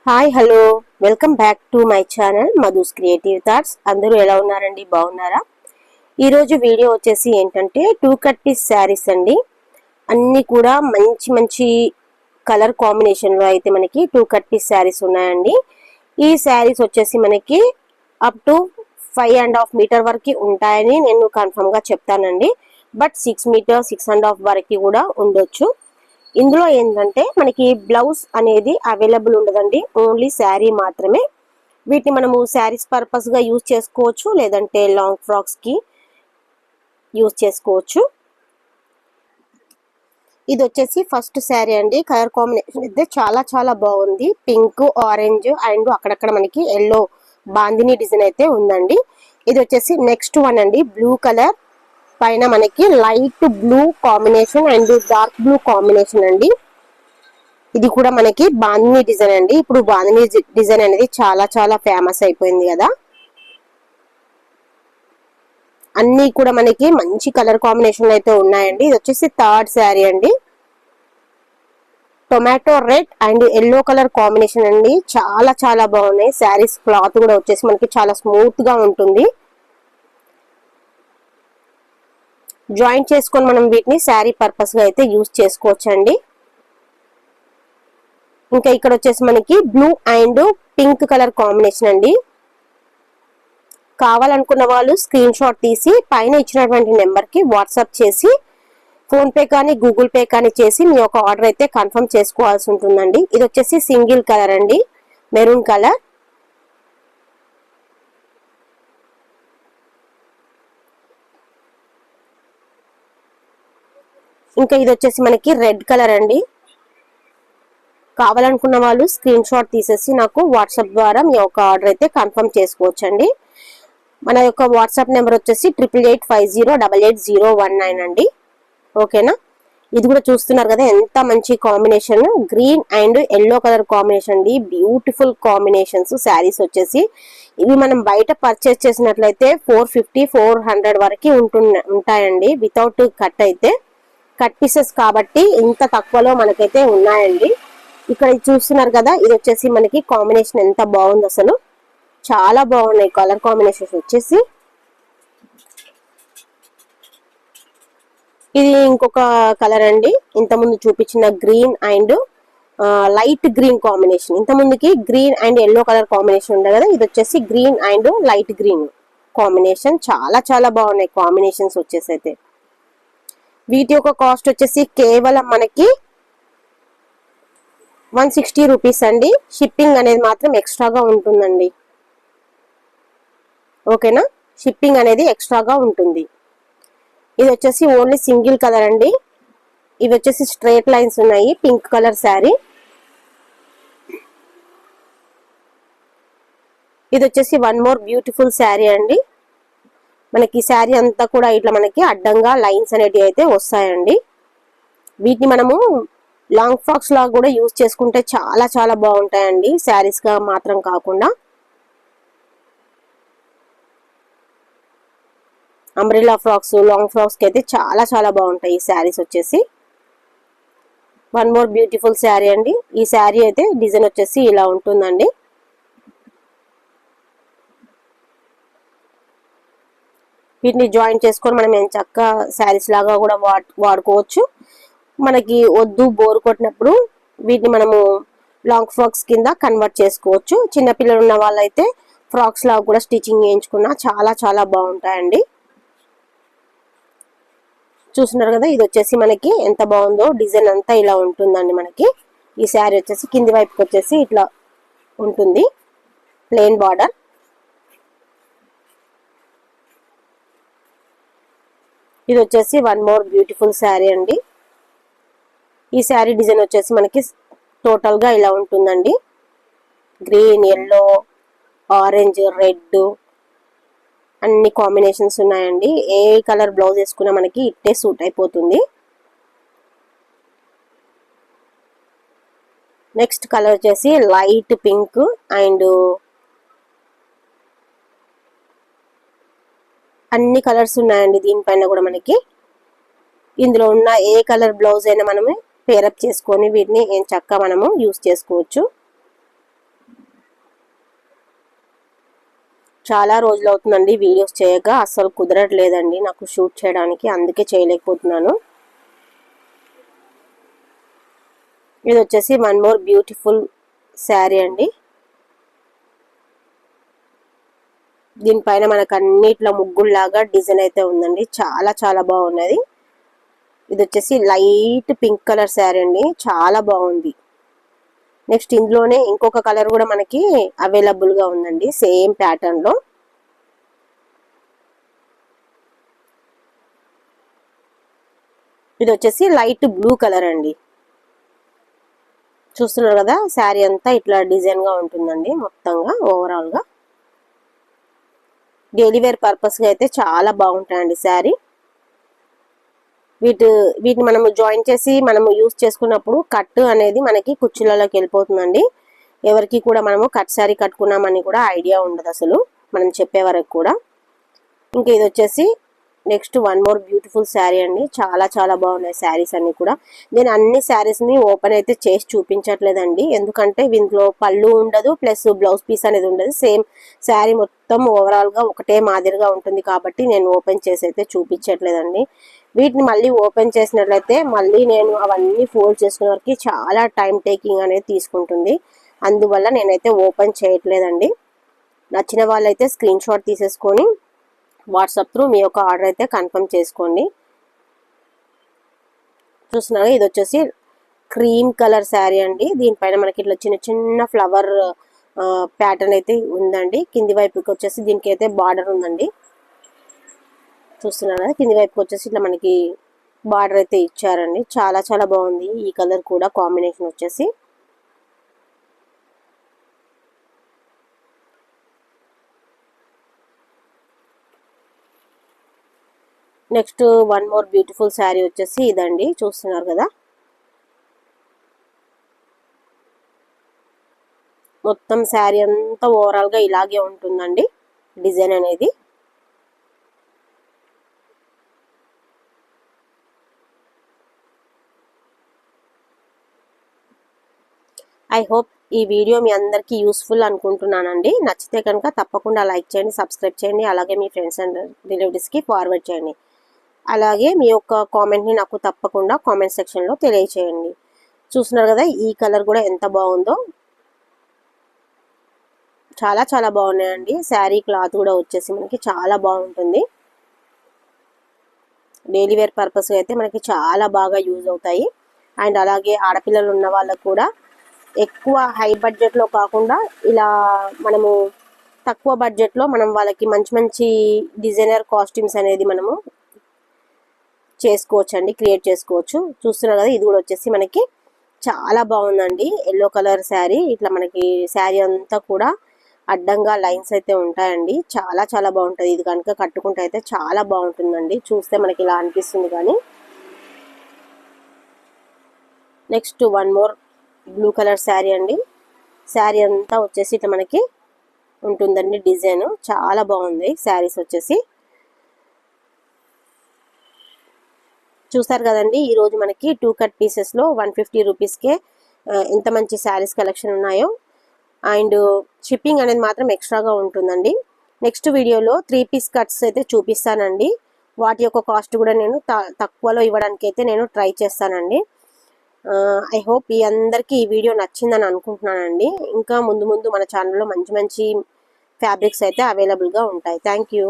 Hi hello welcome back to my channel Madhu's creative thoughts. అందరూ ఎలా ఉన్నారండి? బాగున్నారా? ఈరోజు వీడియో వచ్చేసి ఏంటంటే టూ కట్ పీస్ శారీస్ అండి. అన్నీ కూడా మంచి మంచి కలర్ కాంబినేషన్లో అయితే మనకి టూ కట్ పీస్ శారీస్ ఉన్నాయండి. ఈ శారీస్ వచ్చేసి మనకి అప్ టు 5.5 మీటర్ వరకు ఉంటాయని నేను కన్ఫర్మ్గా చెప్తానండి. బట్ 6 మీటర్ 6.5 వరకు కూడా ఉండొచ్చు. ఇందులో ఏంటంటే మనకి బ్లౌజ్ అనేది అవైలబుల్ ఉండదండి, ఓన్లీ శారీ మాత్రమే. వీటిని మనము శారీస్ పర్పస్ గా యూజ్ చేసుకోవచ్చు, లేదంటే లాంగ్ ఫ్రాక్స్ కి యూజ్ చేసుకోవచ్చు. ఇది వచ్చేసి ఫస్ట్ శారీ అండి. కలర్ కాంబినేషన్ అయితే చాలా చాలా బాగుంది. పింక్, ఆరెంజ్ అండ్ అక్కడక్కడ మనకి ఎల్లో బాందిని డిజైన్ అయితే ఉందండి. ఇది వచ్చేసి నెక్స్ట్ వన్ అండి. బ్లూ కలర్ పైన మనకి light blue combination and dark blue combination అండి. ఇది కూడా మనకి బాందిని డిజైన్ అండి. ఇప్పుడు బాందిని డిజైన్ అనేది చాలా చాలా ఫేమస్ అయిపోయింది కదా. అన్ని కూడా మనకి మంచి కలర్ కాంబినేషన్ అయితే ఉన్నాయండి. ఇది వచ్చేసి థర్డ్ శారీ అండి. Tomato red and yellow colour combination అండి. చాలా చాలా బాగున్నాయి శారీస్. క్లాత్ కూడా వచ్చేసి మనకి చాలా స్మూత్ గా ఉంటుంది. జాయింట్ చేసుకొని మనం వీటిని శారీ పర్పస్ గా అయితే యూజ్ చేసుకోవచ్చు అండి. ఇంకా ఇక్కడ వచ్చేసి మనకి blue and pink colour combination అండి. కావాలనుకున్న వాళ్ళు స్క్రీన్ షాట్ తీసి పైన ఇచ్చినటువంటి నెంబర్ కి వాట్సాప్ చేసి ఫోన్ పే కానీ గూగుల్ పే కానీ చేసి మీ యొక్క ఆర్డర్ అయితే కన్ఫర్మ్ చేసుకోవాల్సి ఉంటుందండి. ఇది వచ్చేసి సింగిల్ కలర్ అండి, మెరూన్ కలర్. ఇంకా ఇది వచ్చేసి మనకి రెడ్ కలర్ అండి. కావాలనుకున్న వాళ్ళు స్క్రీన్ షాట్ తీసేసి నాకు వాట్సాప్ ద్వారా మీ యొక్క ఆర్డర్ అయితే కన్ఫర్మ్ చేసుకోవచ్చండి. మన యొక్క వాట్సాప్ నెంబర్ వచ్చేసి 8850888019 అండి. ఓకేనా? ఇది కూడా చూస్తున్నారు కదా ఎంత మంచి combination, green and yellow colour combination అండి. బ్యూటిఫుల్ కాంబినేషన్స్ శారీస్ వచ్చేసి ఇవి మనం బయట పర్చేస్ చేసినట్లయితే 450-400 వరకు ఉంటాయండి వితౌట్ కట్. అయితే కట్ పీసెస్ కాబట్టి ఇంత తక్కువలో మనకైతే ఉన్నాయండి. ఇక్కడ చూస్తున్నారు కదా, ఇది వచ్చేసి మనకి కాంబినేషన్ ఎంత బాగుంది అసలు. చాలా బాగున్నాయి కలర్ కాంబినేషన్స్ వచ్చేసి. ఇది ఇంకొక కలర్ అండి. ఇంతకుముందు చూపించిన green and light green combination. ఇంతకుముందుకి green and yellow colour combination ఉండే కదా, ఇది వచ్చేసి green and light green combination. చాలా చాలా బాగున్నాయి కాంబినేషన్స్ వచ్చేసి. అయితే వీటి యొక్క కాస్ట్ వచ్చేసి కేవలం మనకి 160 రూపీస్ అండి. షిప్పింగ్ అనేది మాత్రం ఎక్స్ట్రాగా ఉంటుందండి. ఓకేనా? షిప్పింగ్ అనేది ఎక్స్ట్రాగా ఉంటుంది. ఇది వచ్చేసి ఓన్లీ సింగిల్ కలర్ అండి. ఇవి వచ్చేసి స్ట్రైట్ లైన్స్ ఉన్నాయి. Pink colour sari. ఇది వచ్చేసి వన్ మోర్ బ్యూటిఫుల్ శారీ అండి. మనకి శారీ అంతా కూడా ఇట్లా మనకి అడ్డంగా లైన్స్ అనేటివి అయితే వస్తాయండి. వీటిని మనము లాంగ్ ఫ్రాక్స్ లాగా కూడా యూజ్ చేసుకుంటే చాలా చాలా బాగుంటాయండి, శారీస్ గా మాత్రం కాకుండా. అంబ్రెల్లా ఫ్రాక్స్, లాంగ్ ఫ్రాక్స్ కి అయితే చాలా చాలా బాగుంటాయి ఈ శారీస్ వచ్చేసి. వన్ మోర్ బ్యూటిఫుల్ శారీ అండి. ఈ శారీ అయితే డిజైన్ వచ్చేసి ఇలా ఉంటుందండి. వీటిని జాయిన్ చేసుకొని మనం ఏం చక్కగా శారీస్ లాగా కూడా వాడుకోవచ్చు. మనకి వద్దు బోర్ కొట్టినప్పుడు వీటిని మనము లాంగ్ ఫ్రాక్స్ కింద కన్వర్ట్ చేసుకోవచ్చు. చిన్నపిల్లలు ఉన్న వాళ్ళైతే ఫ్రాక్స్ లాగా కూడా స్టిచ్చింగ్ చేయించుకున్నా చాలా చాలా బాగుంటాయండి. చూస్తున్నారు కదా, ఇది వచ్చేసి మనకి ఎంత బాగుందో. డిజైన్ అంతా ఇలా ఉంటుందండి మనకి. ఈ శారీ వచ్చేసి కింది వైపుకి వచ్చేసి ఇట్లా ఉంటుంది, ప్లెయిన్ బార్డర్. ఇది వచ్చేసి వన్ మోర్ బ్యూటిఫుల్ శారీ అండి. ఈ శారీ డిజైన్ వచ్చేసి మనకి టోటల్ గా ఇలా ఉంటుందండి. గ్రీన్, ఎల్లో, ఆరెంజ్, రెడ్ అన్ని కాంబినేషన్స్ ఉన్నాయండి. ఏ కలర్ బ్లౌజ్ వేసుకున్నా మనకి ఇట్టే సూట్ అయిపోతుంది. నెక్స్ట్ కలర్ వచ్చేసి లైట్ పింక్ అండ్ అన్ని కలర్స్ ఉన్నాయండి దీనిపైన కూడా మనకి. ఇందులో ఉన్న ఏ కలర్ బ్లౌజ్ అయినా మనము పేరప్ చేసుకొని వీటిని ఏం చక్కగా మనము యూస్ చేసుకోవచ్చు. చాలా రోజులు అవుతుందండి వీడియోస్ చేయక, అస్సలు కుదరట్లేదండి నాకు షూట్ చేయడానికి, అందుకే చేయలేకపోతున్నాను. ఇది వచ్చేసి వన్ మోర్ బ్యూటిఫుల్ శారీ అండి. దీనిపైన మనకు అన్నిట్లో ముగ్గుల్లాగా డిజైన్ అయితే ఉందండి, చాలా చాలా బాగున్నది. ఇది వచ్చేసి లైట్ పింక్ కలర్ శారీ అండి, చాలా బాగుంది. నెక్స్ట్ ఇందులోనే ఇంకొక కలర్ కూడా మనకి అవైలబుల్ గా ఉందండి, సేమ్ ప్యాటర్న్ లో. ఇది వచ్చేసి లైట్ బ్లూ కలర్ అండి. చూస్తున్నారు కదా, శారీ అంతా ఇట్లా డిజైన్ గా ఉంటుందండి మొత్తంగా ఓవరాల్ గా. డైలీ వేర్ పర్పస్ గా అయితే చాలా బాగుంటాయండి శారీ. వీటిని మనము జాయిన్ చేసి మనము యూస్ చేసుకున్నప్పుడు కట్ అనేది మనకి కుచ్చులలోకి వెళ్ళిపోతుందండి. ఎవరికి కూడా మనము కట్ శారీ కట్టుకున్నామని కూడా ఐడియా ఉండదు అసలు, మనం చెప్పే వరకు కూడా. ఇంకా ఇది వచ్చేసి next one more beautiful sari అండి, చాలా చాలా బాగున్నాయి శారీస్ అన్ని కూడా. నేను అన్ని శారీస్ ని ఓపెన్ అయితే చేసి చూపించట్లేదండి, ఎందుకంటే ఇందులో పళ్ళు ఉండదు, ప్లస్ బ్లౌజ్ పీస్ అనేది ఉండదు. సేమ్ శారీ మొత్తం ఓవరాల్ గా ఒకటే మాదిరిగా ఉంటుంది కాబట్టి నేను ఓపెన్ చేసి అయితే చూపించట్లేదండి. వీటిని మళ్ళీ ఓపెన్ చేసినట్లయితే మళ్ళీ నేను అవన్నీ ఫోల్డ్ చేసుకునే వరకు చాలా టైం టేకింగ్ అనేది తీసుకుంటుంది. అందువల్ల నేనైతే ఓపెన్ చేయట్లేదండి. నచ్చిన వాళ్ళైతే స్క్రీన్ షాట్ తీసేసుకొని వాట్సాప్ త్రూ మీ యొక్క ఆర్డర్ అయితే కన్ఫర్మ్ చేసుకోండి. చూస్తున్నారు, ఇది వచ్చేసి క్రీమ్ కలర్ శారీ అండి. దీనిపైన మనకి ఇట్లా చిన్న చిన్న ఫ్లవర్ ప్యాటర్న్ అయితే ఉందండి. కింది వైపుకి వచ్చేసి దీనికి అయితే బార్డర్ ఉందండి. చూస్తున్నారు కదా, కింది వైపుకి వచ్చేసి ఇట్లా మనకి బార్డర్ అయితే ఇచ్చారండి. చాలా చాలా బాగుంది ఈ కలర్ కూడా, కాంబినేషన్ వచ్చేసి. Next one more beautiful sari వచ్చేసి ఇదండి, చూస్తున్నారు కదా. మొత్తం శారీ అంతా ఓవరాల్ గా ఇలాగే ఉంటుందండి డిజైన్ అనేది. ఐ హోప్ ఈ వీడియో మీ అందరికీ యూస్ఫుల్ అనుకుంటున్నానండి. నచ్చితే కనుక తప్పకుండా లైక్ చేయండి, సబ్స్క్రైబ్ చేయండి, అలాగే మీ ఫ్రెండ్స్ అండ్ రిలేటివ్స్కి ఫార్వర్డ్ చేయండి. అలాగే మీ యొక్క కామెంట్ని నాకు తప్పకుండా కామెంట్ సెక్షన్లో తెలియచేయండి. చూస్తున్నారు కదా, ఈ కలర్ కూడా ఎంత బాగుందో, చాలా చాలా బాగున్నాయండి. శారీ క్లాత్ కూడా వచ్చేసి మనకి చాలా బాగుంటుంది. డైలీ వేర్ పర్పస్ అయితే మనకి చాలా బాగా యూజ్ అవుతాయి. అండ్ అలాగే ఆడపిల్లలు ఉన్న వాళ్ళకు కూడా ఎక్కువ హై బడ్జెట్లో కాకుండా ఇలా మనము తక్కువ బడ్జెట్లో మనం వాళ్ళకి మంచి మంచి డిజైనర్ కాస్ట్యూమ్స్ అనేది మనము చేసుకోవచ్చు అండి, క్రియేట్ చేసుకోవచ్చు. చూస్తున్నారు కదా, ఇది కూడా వచ్చేసి మనకి చాలా బాగుందండి. ఎల్లో కలర్ శారీ, ఇట్లా మనకి శారీ అంతా కూడా అడ్డంగా లైన్స్ అయితే ఉంటాయండి. చాలా చాలా బాగుంటుంది. ఇది కనుక కట్టుకుంటే అయితే చాలా బాగుంటుందండి. చూస్తే మనకి ఇలా అనిపిస్తుంది. కానీ next one more blue colour sari అండి. శారీ అంతా వచ్చేసి ఇట్లా మనకి ఉంటుందండి డిజైన్, చాలా బాగుంది శారీస్ వచ్చేసి. చూసారు కదండి, ఈరోజు మనకి 2 కట్ పీసెస్లో 150 రూపీస్కే ఎంత మంచి శారీస్ కలెక్షన్ ఉన్నాయో. అండ్ షిప్పింగ్ అనేది మాత్రం ఎక్స్ట్రాగా ఉంటుందండి. నెక్స్ట్ వీడియోలో 3 పీస్ కట్స్ అయితే చూపిస్తానండి. వాటి యొక్క కాస్ట్ కూడా నేను తక్కువలో ఇవ్వడానికి అయితే నేను ట్రై చేస్తానండి. ఐ హోప్ ఈ అందరికీ ఈ వీడియో నచ్చిందని అనుకుంటున్నానండి. ఇంకా ముందు ముందు మన ఛానల్లో మంచి మంచి ఫ్యాబ్రిక్స్ అయితే అవైలబుల్గా ఉంటాయి. Thank you.